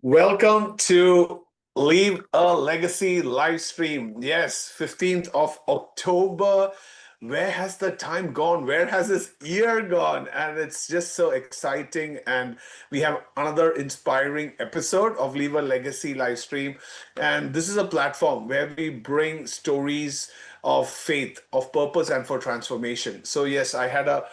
Welcome to Leave a Legacy live stream. Yes, 15th of October. Where has the time gone? Where has this year gone? And it's just so exciting. And we have another inspiring episode of Leave a Legacy live stream. And this is a platform where we bring stories of faith, of purpose, and for transformation. So, yes, I had a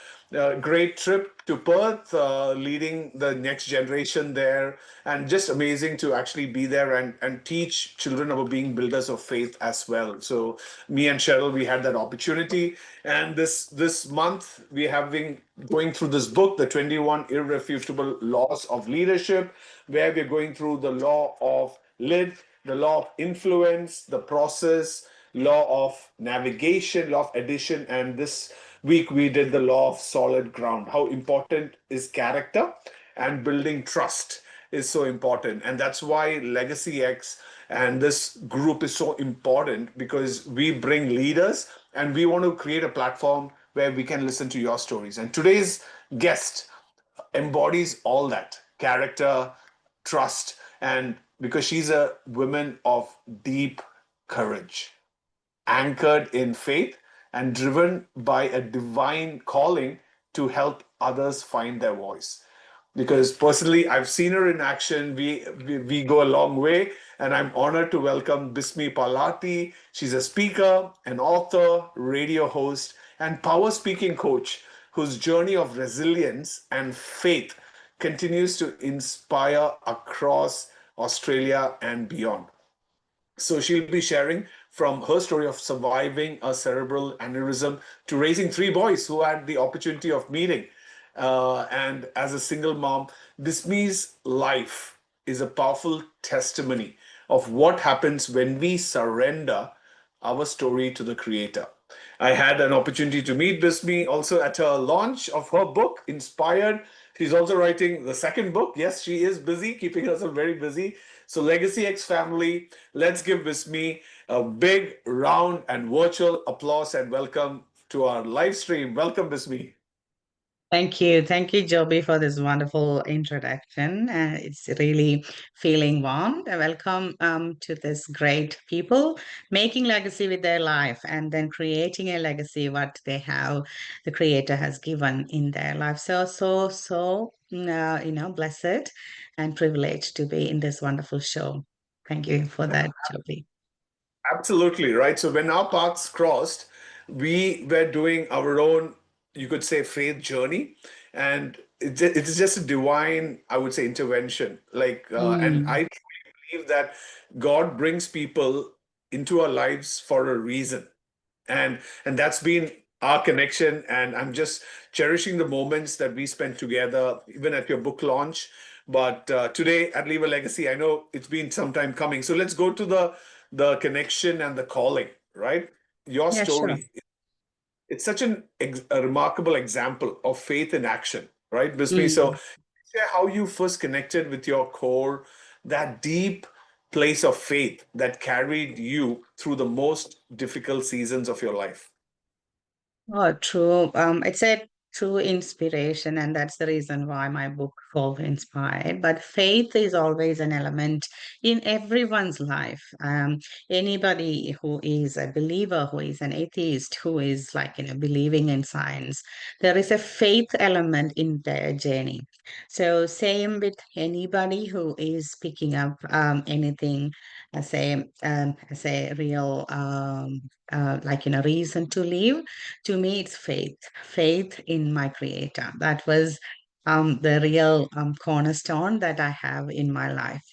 great trip to Perth, leading the next generation there, and just amazing to actually be there and teach children about being builders of faith as well. So me and Cheryl, we had that opportunity, and this month we have been going through this book, the 21 Irrefutable Laws of Leadership, where we're going through the law of lid, the law of influence, the process, law of navigation, law of addition, and this week we did the law of solid ground. How important is character and building trust is so important. And that's why Legacy X and this group is so important because we bring leaders and we want to create a platform where we can listen to your stories. And today's guest embodies all that character, trust, and because she's a woman of deep courage, anchored in faith and driven by a divine calling to help others find their voice. Because personally, I've seen her in action. We go a long way, and I'm honored to welcome Bismi Palatty. She's a speaker, an author, radio host, and power speaking coach whose journey of resilience and faith continues to inspire across Australia and beyond. So she'll be sharing from her story of surviving a cerebral aneurysm to raising three boys who had the opportunity of meeting. And as a single mom, Bismi's life is a powerful testimony of what happens when we surrender our story to the Creator. I had an opportunity to meet Bismi also at her launch of her book, Inspired. She's also writing the second book. Yes, she is busy, keeping herself very busy. So, Legacy X family, let's give Bismi a big round and virtual applause and welcome to our live stream. Welcome, Bismi. Thank you. Thank you, Joby, for this wonderful introduction. It's really feeling warm. Welcome to this great people making legacy with their life and then creating a legacy what they have, the creator has given in their life. So, blessed and privileged to be in this wonderful show. Thank you for that, Joby. Absolutely, right. So when our paths crossed, we were doing our own, you could say, faith journey, and it's just a divine, I would say, intervention. And Mm. I truly believe that God brings people into our lives for a reason, and that's been our connection. And I'm just cherishing the moments that we spent together, even at your book launch. But today at Leave a Legacy, I know it's been some time coming. So let's go to the connection and the calling, right? Your Yeah, sure. story. It's such a remarkable example of faith in action, right, Bismi? So Mm. share how you first connected with your core, that deep place of faith that carried you through the most difficult seasons of your life. Oh, true. It's a true inspiration, and that's the reason why my book called Inspired. But faith is always an element in everyone's life. Anybody who is a believer, who is an atheist, who is believing in science, there is a faith element in their journey. So same with anybody who is picking up anything as a real reason to live. To me, it's faith in my creator. That was the real cornerstone that I have in my life.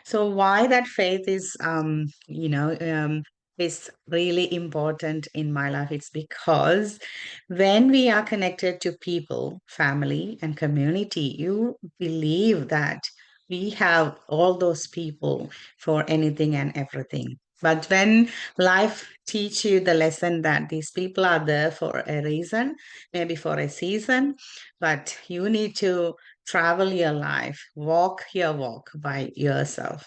So why that faith is really important in my life? It's because when we are connected to people, family, and community, you believe that we have all those people for anything and everything. But when life teach you the lesson that these people are there for a reason, maybe for a season, but you need to travel your life, walk your walk by yourself,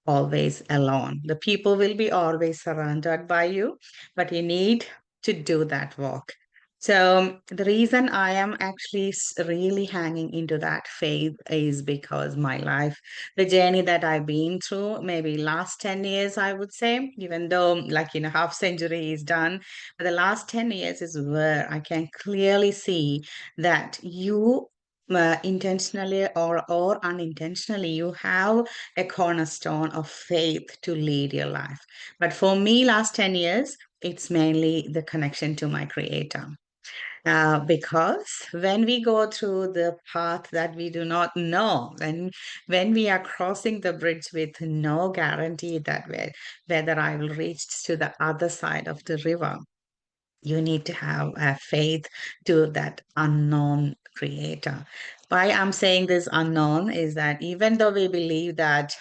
always alone. The people will be always surrounded by you, but you need to do that walk. So the reason I am actually really hanging into that faith is because my life, the journey that I've been through, maybe last 10 years, I would say, even though like, half century is done, but the last 10 years is where I can clearly see that you intentionally or unintentionally, you have a cornerstone of faith to lead your life. But for me, last 10 years, it's mainly the connection to my creator. Because when we go through the path that we do not know, when we are crossing the bridge with no guarantee that whether I will reach to the other side of the river, you need to have a faith to that unknown creator. Why I'm saying this unknown is that even though we believe that,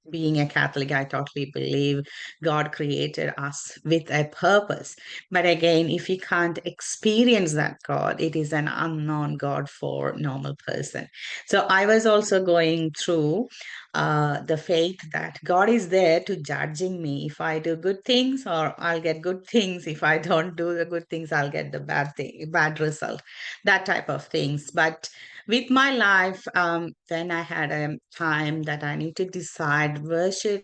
being a Catholic, I totally believe God created us with a purpose. But again, if you can't experience that God, it is an unknown God for normal person. So I was also going through the faith that God is there to judging me. If I do good things, or I'll get good things. If I don't do the good things, I'll get the bad result. That type of things. But with my life, when I had a time that I need to decide where should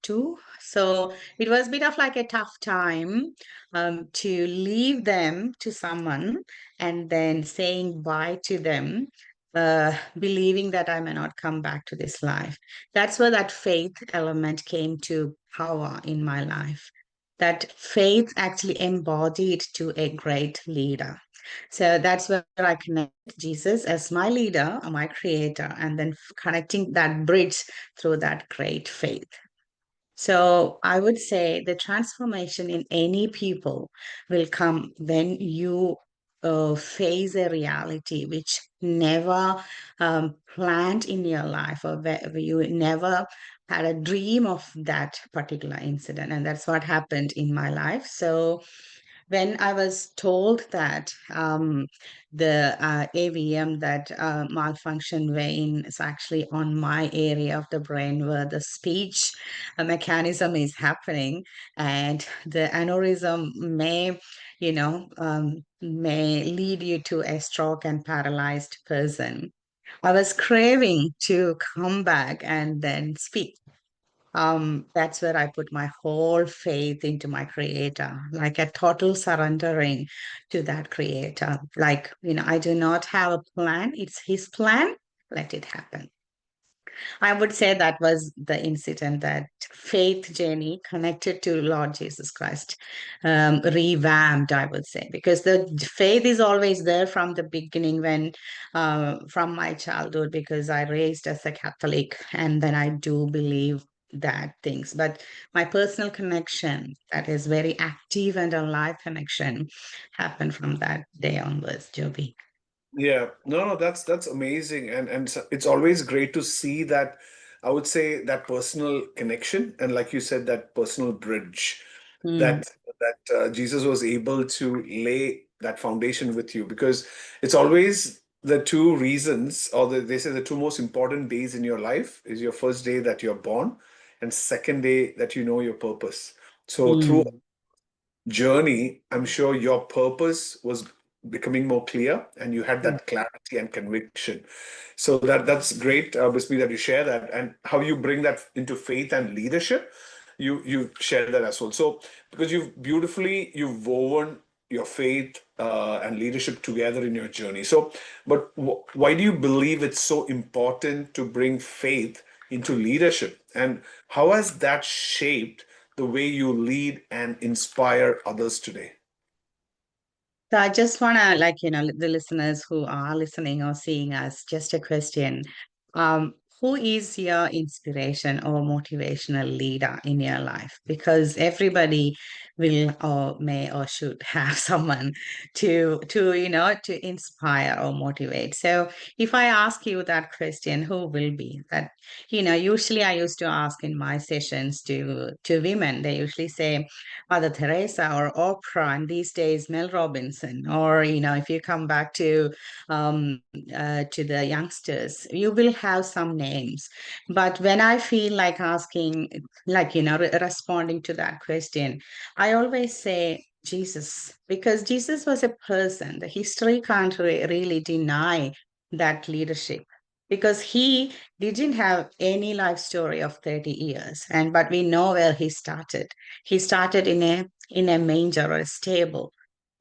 to. So it was a bit of like a tough time to leave them to someone and then saying bye to them, believing that I may not come back to this life. That's where that faith element came to power in my life. That faith actually embodied to a great leader. So that's where I connect Jesus as my leader, my creator, and then connecting that bridge through that great faith. So I would say the transformation in any people will come when you face a reality which never planned in your life, or where you never had a dream of that particular incident. And that's what happened in my life. So when I was told that the AVM, that malfunction vein, is actually on my area of the brain where the speech mechanism is happening, and the aneurysm may lead you to a stroke and paralyzed person. I was craving to come back and then speak. That's where I put my whole faith into my creator, like a total surrendering to that creator. Like, I do not have a plan, it's his plan, let it happen. I would say that was the incident, that faith journey connected to Lord Jesus Christ, revamped, I would say, because the faith is always there from the beginning, from my childhood, because I raised as a Catholic, and then I do believe that things. But my personal connection, that is very active and alive connection, happened from that day onwards, Joby. Yeah, no, that's amazing, and it's always great to see that. I would say that personal connection, and like you said, that personal bridge Mm, that Jesus was able to lay that foundation with you, because it's always the two reasons, or they say the two most important days in your life is your first day that you're born, and second day that you know your purpose. So through mm, journey, I'm sure your purpose was becoming more clear and you had yeah. that clarity and conviction. So that's great, Bismi, that you share that, and how you bring that into faith and leadership. You share that as well. So because you've woven your faith and leadership together in your journey. So, but why do you believe it's so important to bring faith into leadership, and how has that shaped the way you lead and inspire others today? So I just want to, like, the listeners who are listening or seeing us, just a question. who is your inspiration or motivational leader in your life? Because everybody will or may or should have someone to inspire or motivate. So if I ask you that question, who will be that? Usually I used to ask in my sessions to women. They usually say Mother Teresa or Oprah, and these days Mel Robinson. Or if you come back to the youngsters, you will have some names. But when I feel like asking, like responding to that question, I always say Jesus, because Jesus was a person. The history can't really deny that leadership, because he didn't have any life story of 30 years, and but we know where he started. He started in a manger or a stable,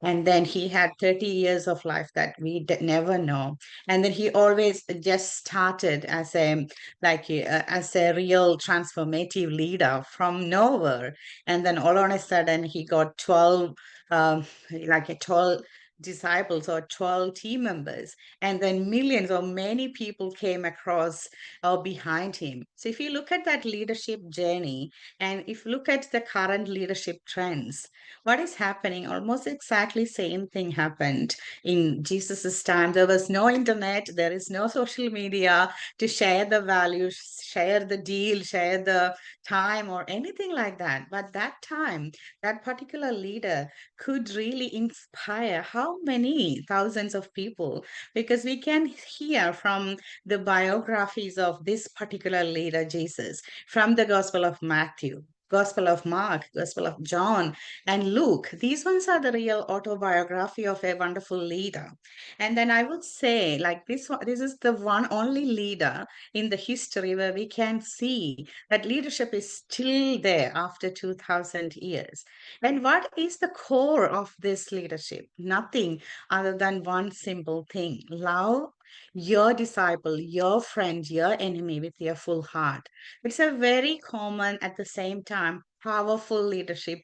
and then he had 30 years of life that we never know. And then he always just started as a real transformative leader from nowhere. And then all on a sudden he got 12 like a 12 disciples or 12 team members, and then millions or many people came across or behind him. So if you look at that leadership journey, and if you look at the current leadership trends, what is happening? Almost exactly same thing happened in Jesus's time. There was no internet, there is no social media to share the values, share the deal, share the time, or anything like that. But that time, that particular leader could really inspire how many thousands of people, because we can hear from the biographies of this particular leader, Jesus, from the Gospel of Matthew, Gospel of Mark, Gospel of John, and Luke. These ones are the real autobiography of a wonderful leader. And then I would say, like this one, this is the one only leader in the history where we can see that leadership is still there after 2000 years. And what is the core of this leadership? Nothing other than one simple thing: love your disciple, your friend, your enemy with your full heart. It's a very common, at the same time, powerful leadership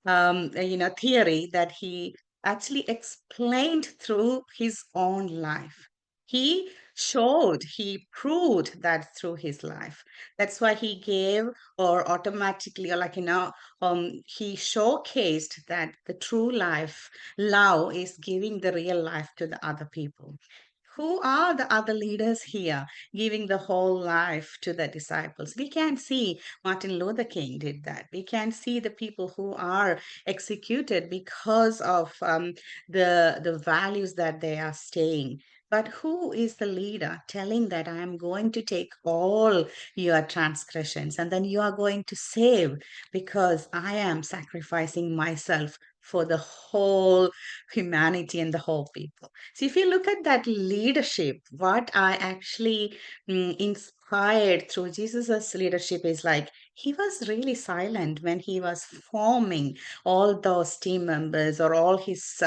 theory that he actually explained through his own life. He showed, he proved that through his life. That's why he gave, or automatically, or he showcased that the true life, love, is giving the real life to the other people. Who are the other leaders here giving the whole life to the disciples? We can see Martin Luther King did that. We can see the people who are executed because of the values that they are staying. But who is the leader telling that I am going to take all your transgressions and then you are going to save, because I am sacrificing myself for the whole humanity and the whole people? So if you look at that leadership, what I actually inspired through Jesus's leadership is like he was really silent when he was forming all those team members or all his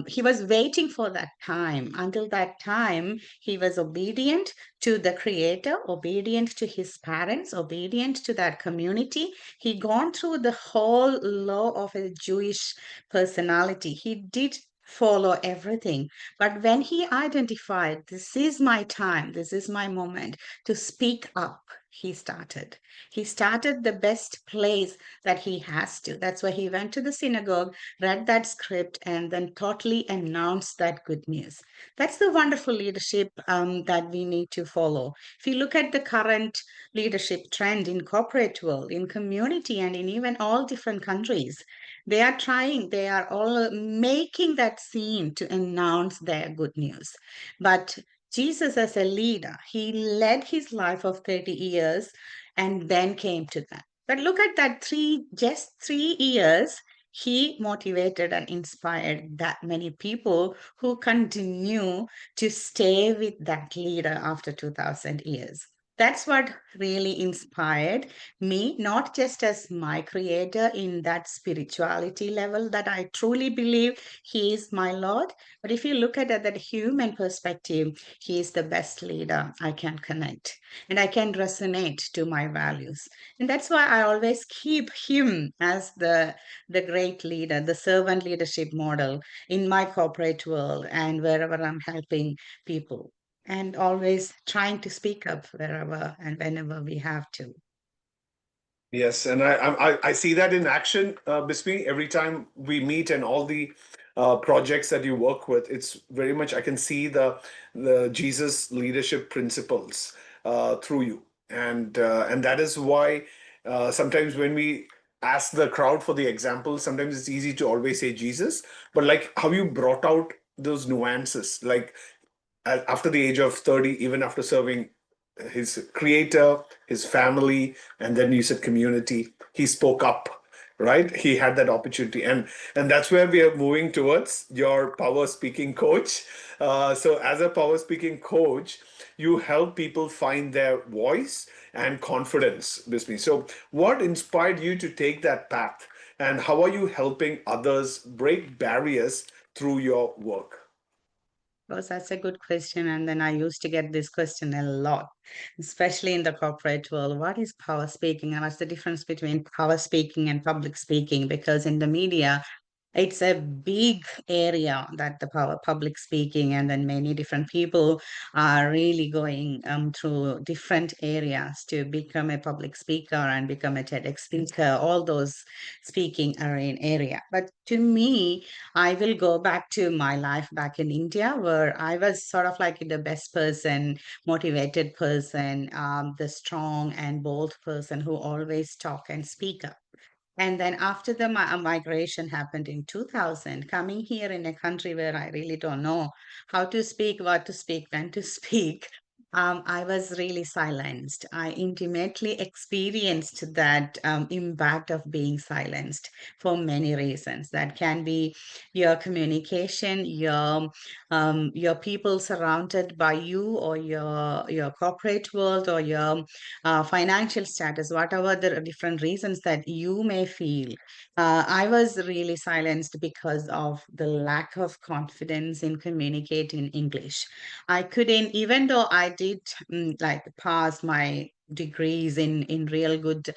he was waiting for that time. Until that time, he was obedient to the creator, obedient to his parents, obedient to that community. He gone through the whole law of a Jewish personality. He did follow everything. But when he identified, this is my time, this is my moment to speak up, he started. He started the best place that he has to. That's why he went to the synagogue, read that script, and then totally announced that good news. That's the wonderful leadership that we need to follow. If you look at the current leadership trend in corporate world, in community, and in even all different countries, they are trying, they are all making that scene to announce their good news. But Jesus, as a leader, he led his life of 30 years and then came to that. But look at that just 3 years, he motivated and inspired that many people who continue to stay with that leader after 2000 years. That's what really inspired me, not just as my creator in that spirituality level that I truly believe he is my Lord. But if you look at it, that human perspective, he is the best leader I can connect and I can resonate to my values. And that's why I always keep him as the great leader, the servant leadership model in my corporate world and wherever I'm helping people. and always trying to speak up wherever and whenever we have to. Yes, and I see that in action, Bismi. Every time we meet and all the projects that you work with, it's very much I can see the Jesus leadership principles through you, and that is why sometimes when we ask the crowd for the example, sometimes it's easy to always say Jesus, but like how you brought out those nuances, like after the age of 30, even after serving his creator, his family, and then you said community, he spoke up, right? He had that opportunity. And that's where we are moving towards your power speaking coach. So as a power speaking coach, you help people find their voice and confidence, Bismi. So what inspired you to take that path? And how are you helping others break barriers through your work? Because that's a good question. And then I used to get this question a lot, especially in the corporate world. What is power speaking? And what's the difference between power speaking and public speaking? Because in the media, it's a big area that the power public speaking, and then many different people are really going through different areas to become a public speaker and become a TEDx speaker, all those speaking are in area. But to me, I will go back to my life back in India, where I was sort of like the best person, motivated person, the strong and bold person who always talk and speak up. And then after the migration happened in 2000, coming here in a country where I really don't know how to speak, what to speak, when to speak, I was really silenced. I intimately experienced that impact of being silenced for many reasons. That can be your communication, your people surrounded by you, or your corporate world, or your financial status, whatever the different reasons that you may feel. I was really silenced because of the lack of confidence in communicating English. I couldn't, even though I did like pass my degrees in real good,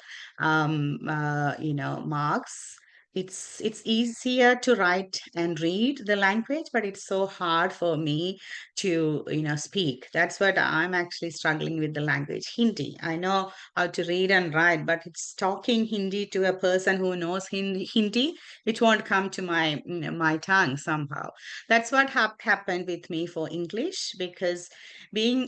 marks. It's easier to write and read the language, but it's so hard for me to speak. That's what I'm actually struggling with, the language Hindi. I know how to read and write, but it's talking Hindi to a person who knows Hindi, it won't come to my tongue somehow. That's what happened with me for English, because being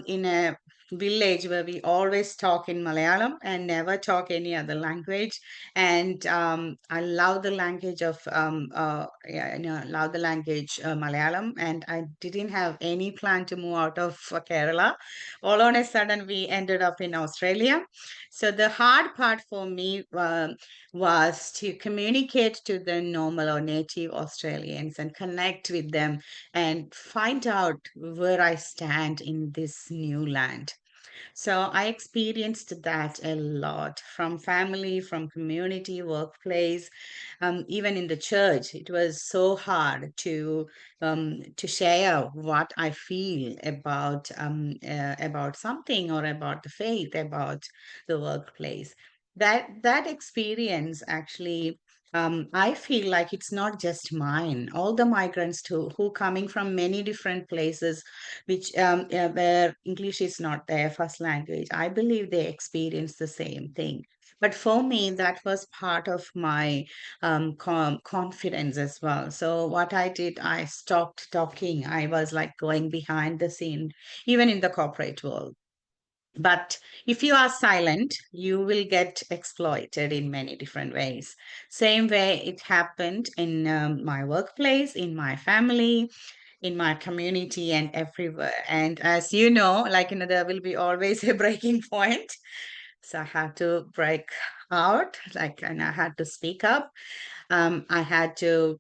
in a village where we always talk in Malayalam and never talk any other language, and I love the language of love the language Malayalam, and I didn't have any plan to move out of Kerala. All on a sudden, we ended up in Australia. So the hard part for me was to communicate to the normal or native Australians and connect with them and find out where I stand in this new land. So I experienced that a lot, from family, from community, workplace, even in the church. It was so hard to share what I feel about something, or about the faith, about the workplace. That experience actually. I feel like it's not just mine. All the migrants too, who coming from many different places, which where English is not their first language, I believe they experience the same thing. But for me, that was part of my confidence as well. So what I did, I stopped talking. I was like going behind the scene, even in the corporate world. But if you are silent, you will get exploited in many different ways. Same way it happened in my workplace, in my family, in my community, and everywhere. And as you know, like, there will be always a breaking point. So I had to break out, like, and I had to speak up. I had to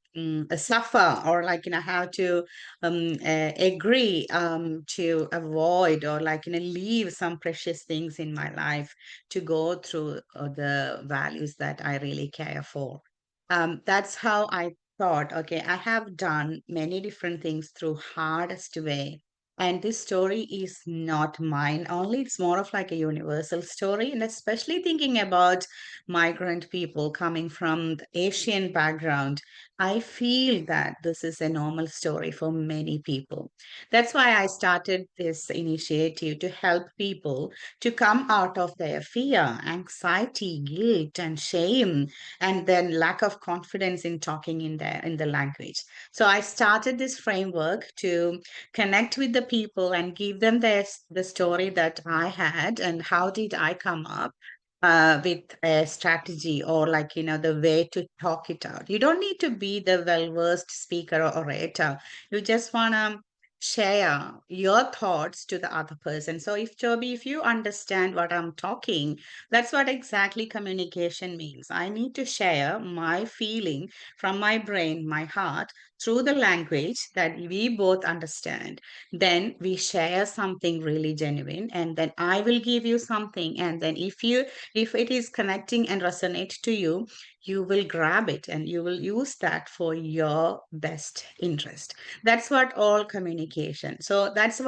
suffer, or like, have to agree to avoid, or like, leave some precious things in my life to go through the values that I really care for. That's how I thought, okay, I have done many different things through hardest way. And this story is not mine only. It's more of like a universal story. And especially thinking about migrant people coming from the Asian background, I feel that this is a normal story for many people. That's why I started this initiative to help people to come out of their fear, anxiety, guilt, and shame, and then lack of confidence in talking in the language. So I started this framework to connect with the people and give them the story that I had and how did I come up with a strategy, or like the way to talk it out. You don't need to be the well-versed speaker or orator. You just want to share your thoughts to the other person. So if Joby, if you understand what I'm talking, that's what exactly communication means. I need to share my feeling from my brain, my heart, through the language that we both understand. Then we share something really genuine, and then I will give you something, and then if it is connecting and resonate to you, you will grab it and you will use that for your best interest. That's what all communication. So that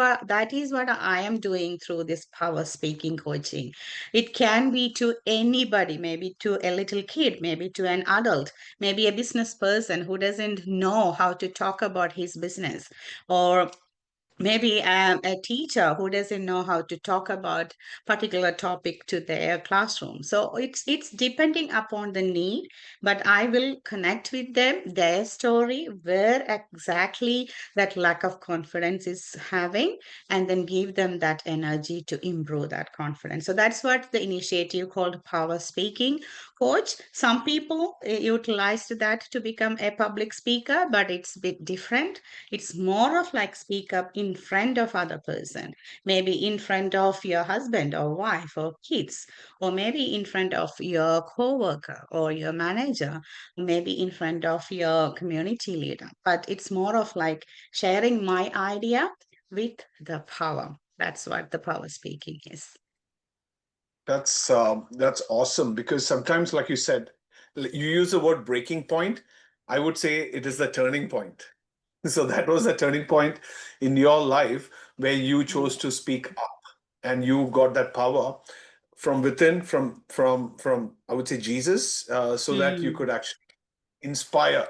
is what I am doing through this power speaking coaching. It can be to anybody, maybe to a little kid, maybe to an adult, maybe a business person who doesn't know how to talk about his business, or maybe a teacher who doesn't know how to talk about particular topic to their classroom. So it's depending upon the need, but I will connect with them, their story, where exactly that lack of confidence is having, and then give them that energy to improve that confidence. So that's what the initiative called power speaking coach. Some people utilize that to become a public speaker, but it's a bit different. It's more of like speak up in front of other person, maybe in front of your husband or wife or kids, or maybe in front of your coworker or your manager, maybe in front of your community leader. But it's more of like sharing my idea with the power. That's what the power speaking is. That's awesome, because sometimes, like you said, you use the word breaking point. I would say it is the turning point. So that was a turning point in your life where you chose to speak up, and you got that power from within, from I would say Jesus, so that you Mm, could actually inspire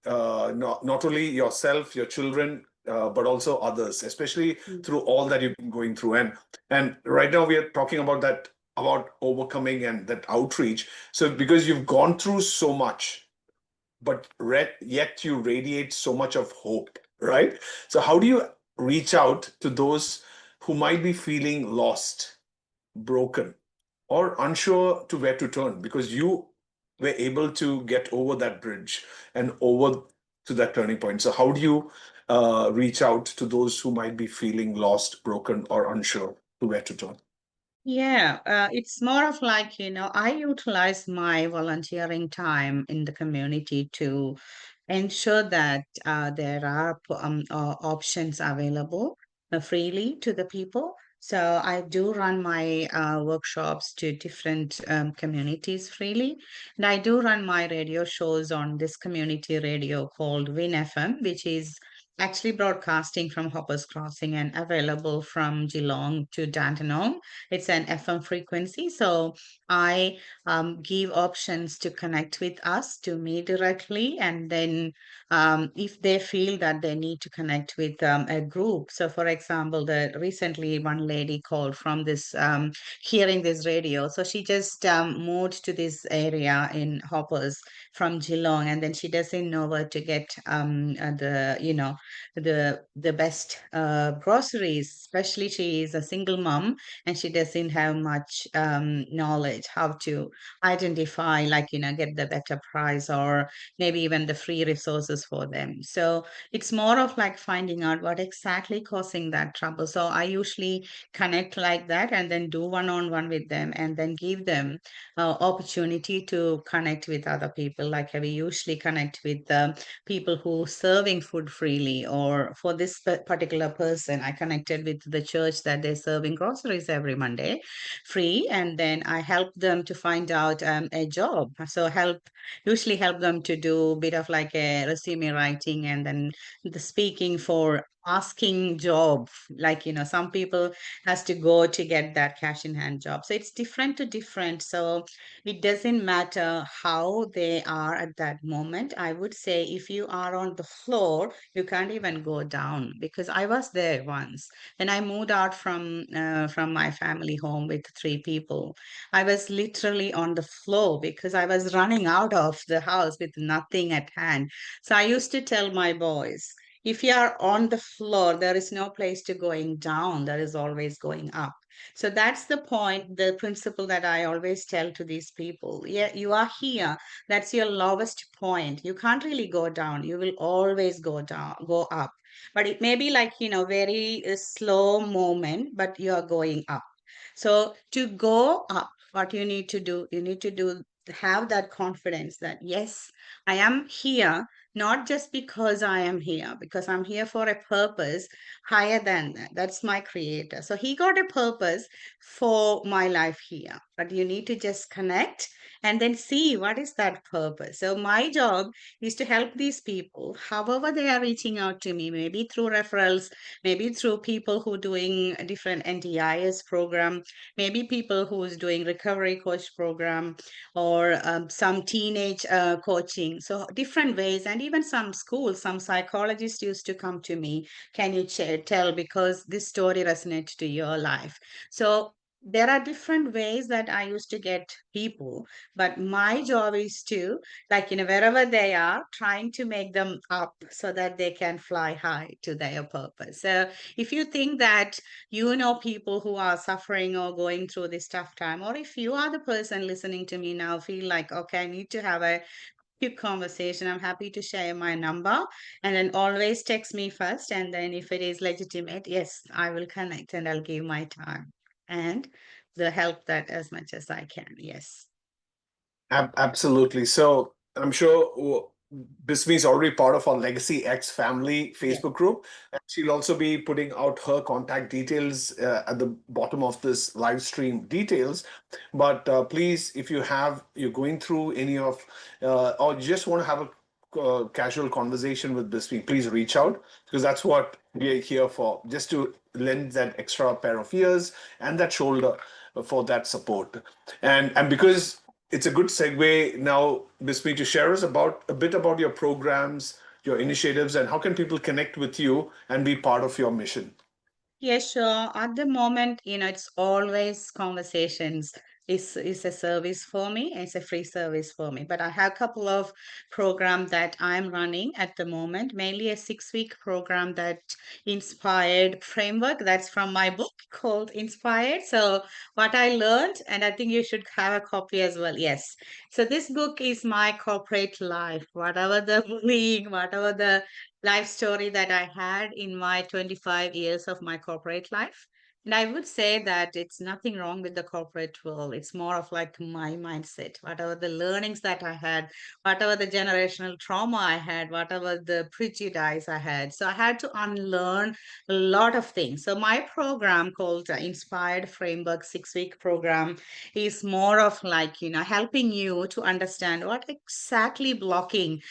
not only yourself, your children, but also others, especially mm. through all that you've been going through. And right now we are talking about that, about overcoming and that outreach. So because you've gone through so much, but yet you radiate so much of hope, right? So how do you reach out to those who might be feeling lost, broken, or unsure to where to turn, because you were able to get over that bridge and over to that turning point? So how do you reach out to those who might be feeling lost, broken, or unsure to where to turn? Yeah, it's more of like, I utilize my volunteering time in the community to ensure that there are options available freely to the people. So I do run my workshops to different communities freely. And I do run my radio shows on this community radio called Win FM, which is actually broadcasting from Hoppers Crossing and available from Geelong to Dandenong. It's an FM frequency. So I give options to connect with us, to me directly, and then if they feel that they need to connect with a group. So, for example, the recently one lady called from this hearing this radio. So she just moved to this area in Hoppers from Geelong, and then she doesn't know where to get the best groceries. Especially, she is a single mom and she doesn't have much knowledge how to identify, like get the better price or maybe even the free resources for them. So it's more of like finding out what exactly causing that trouble. So I usually connect like that and then do one-on-one with them and then give them opportunity to connect with other people. Like we usually connect with people who serving food freely, or for this particular person I connected with the church that they're serving groceries every Monday free, and then I help them to find out a job. So help them to do a bit of like a resume writing and then the speaking for asking job, like, some people has to go to get that cash in hand job. So it's different to different. So it doesn't matter how they are at that moment. I would say if you are on the floor, you can't even go down, because I was there once when I moved out from my family home with three people. I was literally on the floor because I was running out of the house with nothing at hand. So I used to tell my boys, if you are on the floor, there is no place to going down. There is always going up. So that's the point, the principle that I always tell to these people. Yeah, you are here. That's your lowest point. You can't really go down. You will always go down, go up. But it may be like, very slow moment, but you are going up. So to go up, what you need to do, have that confidence that yes, I am here, not just because I am here, because I'm here for a purpose higher than that. That's my creator. So he got a purpose for my life here. But you need to just connect and then see what is that purpose. So my job is to help these people, however they are reaching out to me, maybe through referrals, maybe through people who doing different NDIS program, maybe people who is doing recovery coach program, or some teenage coaching. So different ways, and even some schools, some psychologists used to come to me. Can you tell, because this story resonates to your life? So there are different ways that I used to get people, but my job is to, like, wherever they are, trying to make them up so that they can fly high to their purpose. So if you think that people who are suffering or going through this tough time, or if you are the person listening to me now, feel like, okay, I need to have a quick conversation, I'm happy to share my number, and then always text me first, and then if it is legitimate, yes, I will connect and I'll give my time and the help that as much as I can. Yes. Absolutely. So I'm sure Bismi is already part of our Legacy X family Yeah. Facebook group, and she'll also be putting out her contact details at the bottom of this live stream details. But please, if you're going through any of, or you just want to have a casual conversation with Bismi, please reach out, because that's what we are here for, just to lend that extra pair of ears and that shoulder for that support. And because it's a good segue now, Bismi, to share us about a bit about your programs, your initiatives, and how can people connect with you and be part of your mission. Yeah, sure. At the moment, it's always conversations is a service for me. It's a free service for me. But I have a couple of programs that I'm running at the moment, mainly a 6-week program that inspired framework. That's from my book called Inspired. So what I learned, and I think you should have a copy as well. Yes. So this book is my corporate life. Whatever the bullying, whatever the life story that I had in my 25 years of my corporate life. And I would say that it's nothing wrong with the corporate world. It's more of like my mindset, whatever the learnings that I had, whatever the generational trauma I had, whatever the prejudice I had. So I had to unlearn a lot of things. So my program called Inspired Framework 6-week program is more of like, helping you to understand what exactly blocking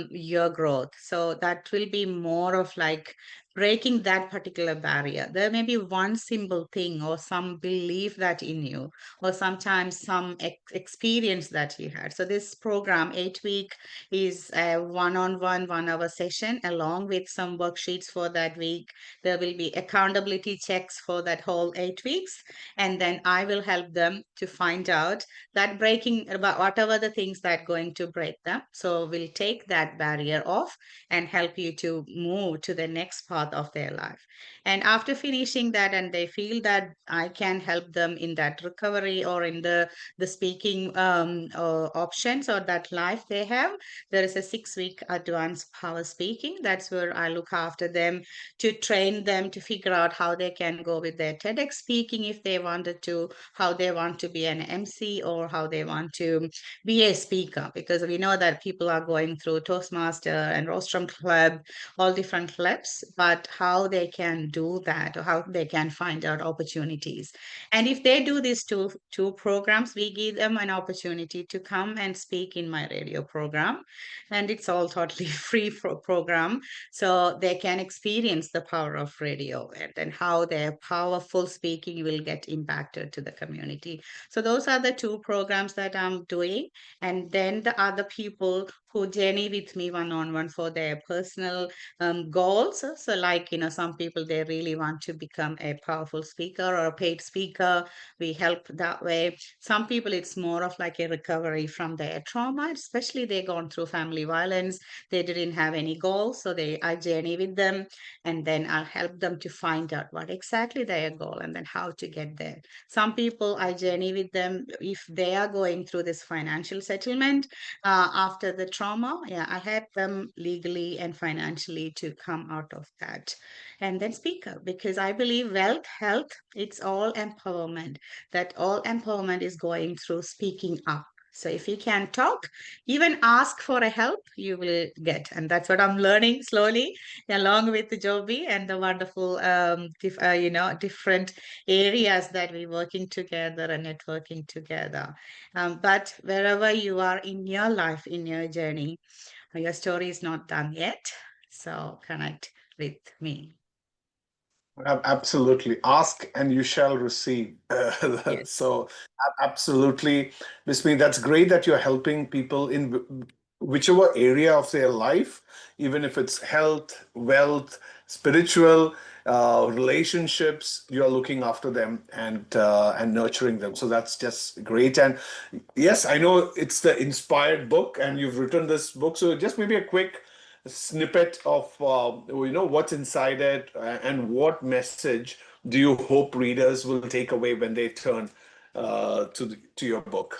your growth. So that will be more of like breaking that particular barrier. There may be one simple thing or some belief that in you, or sometimes some experience that you had. So this program, 8 week, is a one-on-one 1 hour session along with some worksheets for that week. There will be accountability checks for that whole 8 weeks, and then I will help them to find out that breaking about whatever the things that going to break them. So we'll take that barrier off and help you to move to the next path of their life. And after finishing that, and they feel that I can help them in that recovery or in the speaking options or that life they have, there is a 6-week advanced power speaking. That's where I look after them to train them to figure out how they can go with their TEDx speaking if they wanted to, how they want to be an MC, or how they want to be a speaker, because we know that people are going through Toastmaster and Rostrum Club, all different clubs, but but how they can do that or how they can find out opportunities. And if they do these two programs, we give them an opportunity to come and speak in my radio program, and it's all totally free program, so they can experience the power of radio and then how their powerful speaking will get impacted to the community. So those are the two programs that I'm doing. And then the other people who journey with me one on one for their personal goals. So, like, some people they really want to become a powerful speaker or a paid speaker. We help that way. Some people, it's more of like a recovery from their trauma, especially they gone through family violence. They didn't have any goals. So I journey with them, and then I'll help them to find out what exactly their goal and then how to get there. Some people I journey with them if they are going through this financial settlement after the trauma. Yeah, I help them legally and financially to come out of that and then speak up, because I believe wealth, health, it's all empowerment. That all empowerment is going through speaking up. So if you can talk, even ask for a help, you will get. And that's what I'm learning slowly, along with Joby and the wonderful, different areas that we're working together and networking together. But wherever you are in your life, in your journey, your story is not done yet. So connect with me. Absolutely. Ask and you shall receive. Yes. So, absolutely, Bismi, that's great that you're helping people in whichever area of their life, even if it's health, wealth, spiritual, relationships, you're looking after them and nurturing them. So that's just great. And yes, I know it's the inspired book, and you've written this book. So just maybe a quick snippet of what's inside it, and what message do you hope readers will take away when they turn to your book?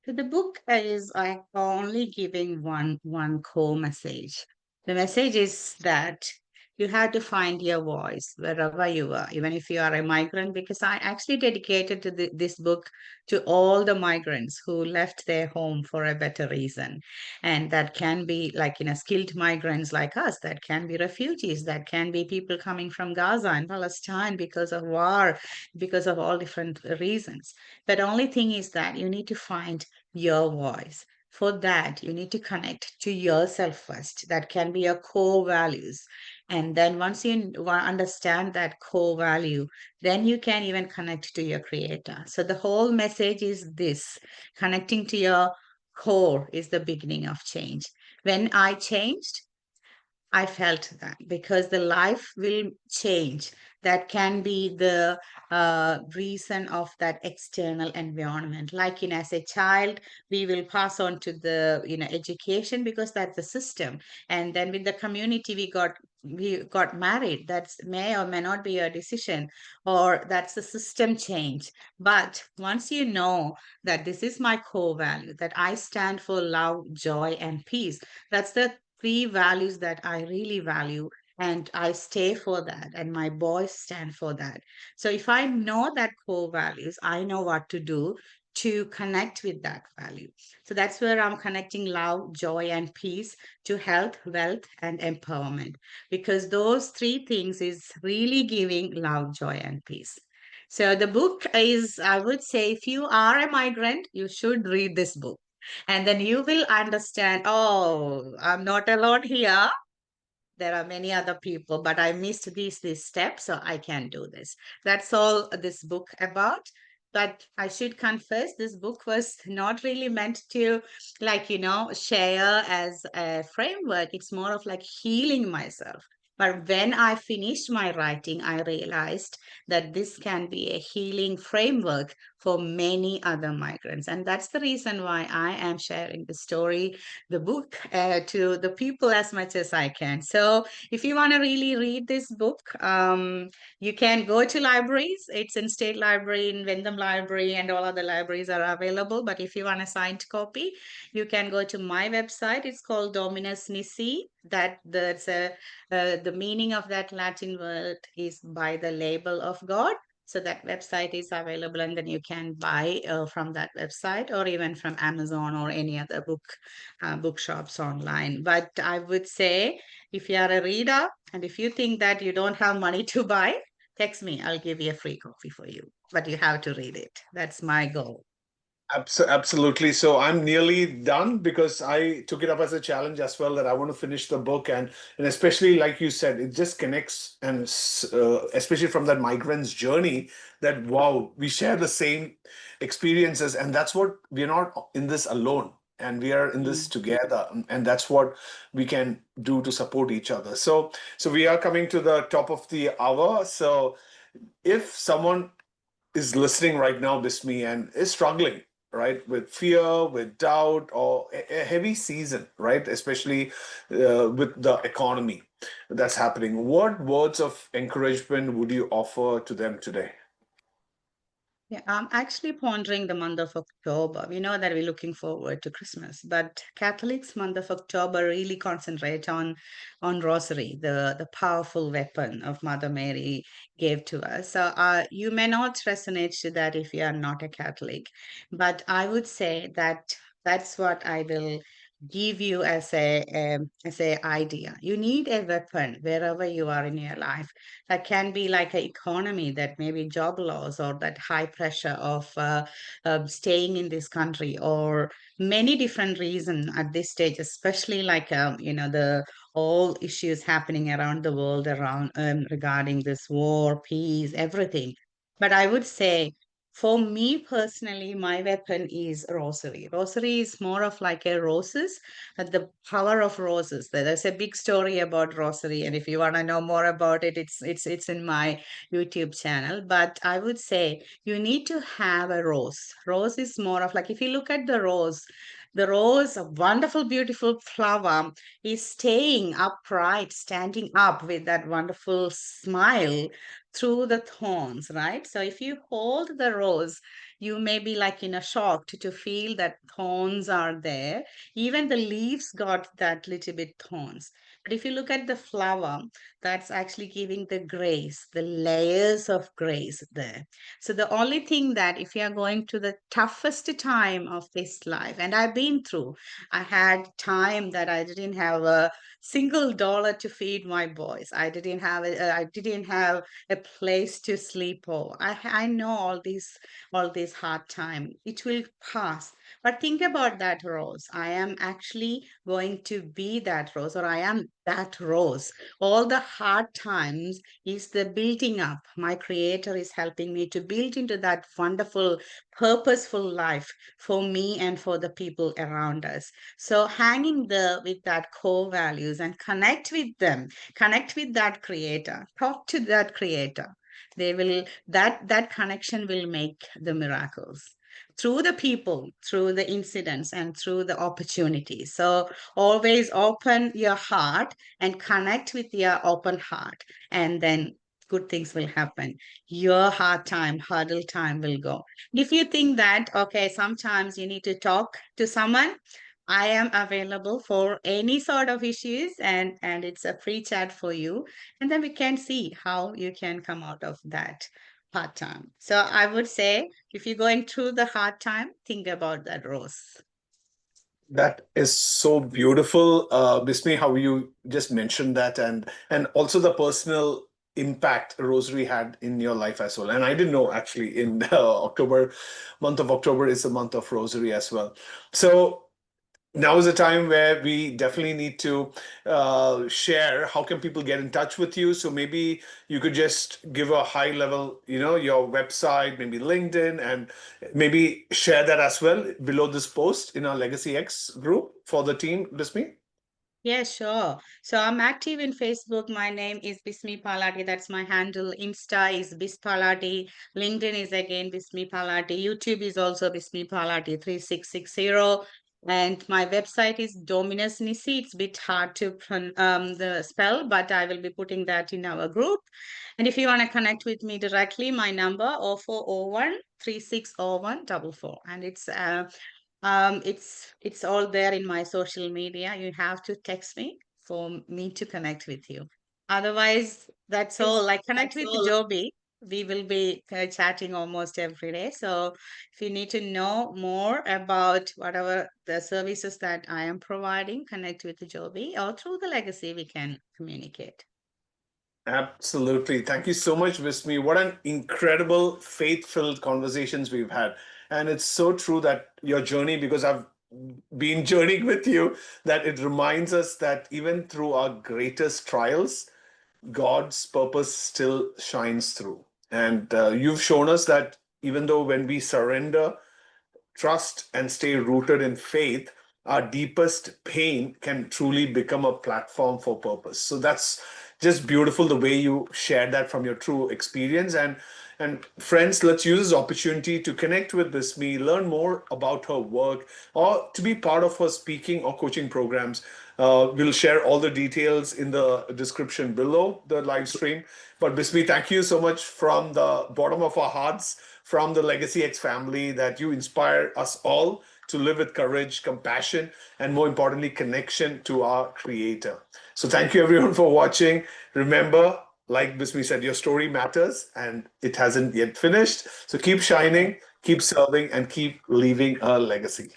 So the book is like only giving one core message. The message is that you have to find your voice wherever you are, even if you are a migrant, because I actually dedicated to this book to all the migrants who left their home for a better reason. And that can be like, skilled migrants like us, that can be refugees, that can be people coming from Gaza and Palestine because of war, because of all different reasons. But only thing is that you need to find your voice. For that, you need to connect to yourself first. That can be your core values. And then once you understand that core value, then you can even connect to your creator. So the whole message is this: connecting to your core is the beginning of change. When I changed, I felt that because the life will change. That can be the reason of that external environment. Like, as a child, we will pass on to the education because that's the system, and then with the community, we got married. That's may or may not be your decision, or that's the system change. But once you know that this is my core value, that I stand for love, joy, and peace. That's the three values that I really value, and I stay for that, and my boys stand for that. So if I know that core values, I know what to do to connect with that value. So that's where I'm connecting love, joy, and peace to health, wealth, and empowerment, because those three things is really giving love, joy, and peace. So the book is, I would say, if you are a migrant, you should read this book, and then you will understand, oh, I'm not alone here. There are many other people, but I missed these steps, so I can do this. That's all this book about. But I should confess, this book was not really meant to, like, share as a framework. It's more of like healing myself. But when I finished my writing, I realized that this can be a healing framework for many other migrants. And that's the reason why I am sharing the story, the book, to the people as much as I can. So if you want to really read this book, you can go to libraries. It's in State Library, in Wyndham Library, and all other libraries are available. But if you want a signed copy, you can go to my website. It's called Dominus Nisi. The meaning of that Latin word is by the label of God. So that website is available, and then you can buy from that website, or even from Amazon or any other bookshops online. But I would say, if you are a reader and if you think that you don't have money to buy, text me. I'll give you a free copy for you. But you have to read it. That's my goal. Absolutely. So I'm nearly done because I took it up as a challenge as well that I want to finish the book, and especially like you said, it just connects, and especially from that migrant's journey, that wow, we share the same experiences, and that's what we're not in this alone, and we are in this Mm. together, and that's what we can do to support each other. So we are coming to the top of the hour. So if someone is listening right now, Bismi, and is struggling, right, with fear, with doubt, or a heavy season, right, especially with the economy that's happening, what words of encouragement would you offer to them today? Yeah, I'm actually pondering the month of October. We know that we're looking forward to Christmas, but Catholics' month of October really concentrate on Rosary, the powerful weapon of Mother Mary gave to us. So you may not resonate to that if you are not a Catholic, but I would say that that's what I will give you as a idea. You need a weapon wherever you are in your life. That can be like an economy, that maybe job loss, or that high pressure of staying in this country, or many different reasons at this stage, especially like the all issues happening around the world around regarding this war, peace, everything. But I would say, for me personally, my weapon is rosary. Rosary is more of like a roses, the power of roses. There's a big story about rosary, and if you want to know more about it, it's in my YouTube channel. But I would say you need to have a rose. Rose is more of like, if you look at the rose, a wonderful, beautiful flower, is staying upright, standing up with that wonderful smile through the thorns, right? So if you hold the rose, you may be like in a shock to feel that thorns are there. Even the leaves got that little bit thorns. But if you look at the flower, that's actually giving the grace, the layers of grace there. So the only thing that, if you are going to the toughest time of this life, and I've been through, I had time that I didn't have a single dollar to feed my boys. I didn't have a place to sleep over. I know all these hard time. It will pass. But think about that rose. I am actually going to be that rose, or I am that rose. All the hard times is the building up. My creator is helping me to build into that wonderful, purposeful life for me and for the people around us. So hanging there with that core values and connect with them, connect with that creator, talk to that creator. They will, that connection will make the miracles through the people, through the incidents, and through the opportunities. So always open your heart and connect with your open heart, and then good things will happen. Your hard time, hurdle time will go. If you think that, okay, sometimes you need to talk to someone, I am available for any sort of issues, and it's a free chat for you. And then we can see how you can come out of that hard time. So I would say, if you're going through the hard time, think about that rose. That is so beautiful, Bismi, how you just mentioned that, and also the personal impact Rosary had in your life as well. And I didn't know actually in October, month of October is the month of Rosary as well. So now is a time where we definitely need to share how can people get in touch with you. So maybe you could just give a high level, your website, maybe LinkedIn, and maybe share that as well below this post in our Legacy X group for the team, Bismi. Yeah, sure. So I'm active in Facebook. My name is Bismi Palatty. That's my handle. Insta is Bis Palatty. LinkedIn is again Bismi Palatty. YouTube is also Bismi Palatty 3660. And my website is Dominus Nisi. It's a bit hard to the spell, but I will be putting that in our group. And if you want to connect with me directly, my number 0401 360144. And it's all there in my social media. You have to text me for me to connect with you. Otherwise, that's all. Like, connect That's with all. Joby. we will be chatting almost every day. So if you need to know more about whatever the services that I am providing, connect with Joby, or through the legacy, we can communicate. Absolutely. Thank you so much, Vismi. What an incredible faith-filled conversations we've had. And it's so true that your journey, because I've been journeying with you, that it reminds us that even through our greatest trials, God's purpose still shines through. And you've shown us that even though when we surrender, trust, and stay rooted in faith, our deepest pain can truly become a platform for purpose. So that's just beautiful the way you shared that from your true experience. And friends, let's use this opportunity to connect with Bismi, learn more about her work, or to be part of her speaking or coaching programs. We'll share all the details in the description below the live stream. But Bismi, thank you so much from the bottom of our hearts, from the Legacy X family, that you inspire us all to live with courage, compassion, and more importantly, connection to our Creator. So thank you everyone for watching. Remember, like Bismi said, your story matters and it hasn't yet finished. So keep shining, keep serving, and keep leaving a legacy.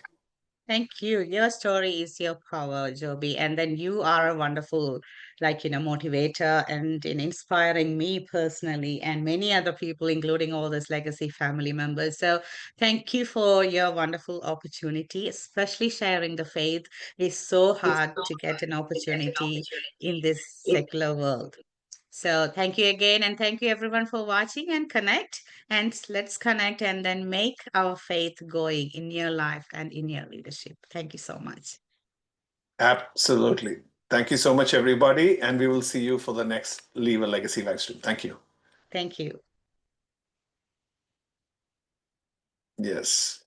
Thank you. Your story is your power, Joby. And then you are a wonderful, motivator and in inspiring me personally and many other people, including all this legacy family members. So thank you for your wonderful opportunity, especially sharing the faith. It's so hard to get an opportunity in this secular world. So thank you again, and thank you everyone for watching and connect. And let's connect and then make our faith going in your life and in your leadership. Thank you so much. Absolutely. Thank you so much, everybody. And we will see you for the next Leave a Legacy live stream. Thank you. Thank you. Yes.